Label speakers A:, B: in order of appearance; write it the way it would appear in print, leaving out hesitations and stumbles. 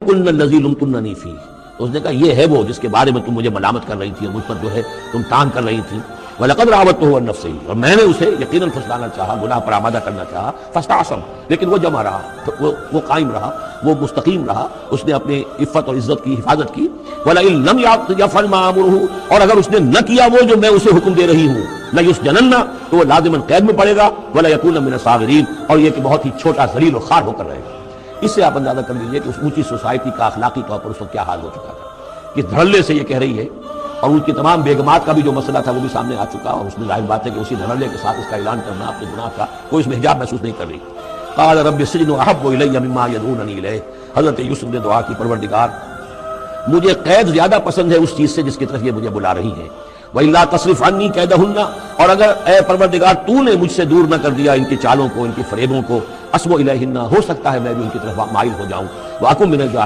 A: قُلْنَا الَّذِي لُمْتُنَّنِي فِيهِ، تو اس نے کہا یہ ہے وہ جس کے بارے میں تم مجھے ملامت کر رہی تھی اور مجھ پر جو ہے تم تان کر رہی تھی. وَلَقَدْ رَاوَدتُّهُ عَن نَفْسِهِ، اور میں نے اسے یقیناً پھسلانا چاہا، گناہ پر آمادہ کرنا چاہا. فَاسْتَعْصَمَ، لیکن وہ جمع رہا، وہ قائم رہا، وہ مستقیم رہا، اس نے اپنی عفت اور عزت کی حفاظت کی. وَلَئِن لَمْ يَفْعَلْ مَا آمُرُهُ، اور اگر اس نے نہ کیا وہ جو میں اسے حکم دے رہی ہوں، لَيُسْجَنَنَّ، تو وہ لازماً قید میں پڑے گا. وَلَيَكُونَ مِنَ الصَّاغِرِينَ، اور یہ کہ بہت ہی چھوٹا ذلیل و خوار ہو کر رہے گا. اس سے آپ اندازہ کر لیجئے کہ اس اونچی سوسائٹی کا اخلاقی طور پر اس وقت کیا حال ہو چکا تھا. کہ دھڑلے سے یہ کہہ رہی ہے، اور ان کی تمام بیگمات کا بھی جو مسئلہ تھا وہ بھی سامنے آ چکا، اور اس میں ظاہر بات ہے کہ اسی دھڑلے کے ساتھ اس کا اعلان کرنا اپنے گناہ کا، کوئی اس میں حجاب محسوس نہیں کر رہی. قال رب السجن احب الی مما يدعوننی الیہ، حضرت یوسف نے دعا کی، پروردگار مجھے قید زیادہ پسند ہے اس چیز سے جس کی طرف یہ مجھے بلا رہی ہیں. وَإِلَّا تَصْرِفْ عَنِّي كَيْدَهُنَّ، اور اگر اے پروردگار تو نے مجھ سے دور نہ کر دیا ان کی چالوں کو، ان کی فریبوں کو، أَصْبُ إِلَيْهِنَّ، ہو سکتا ہے میں بھی ان کی طرف مائل ہو جاؤں. وَأَكُن مِّنَ الجاہلین،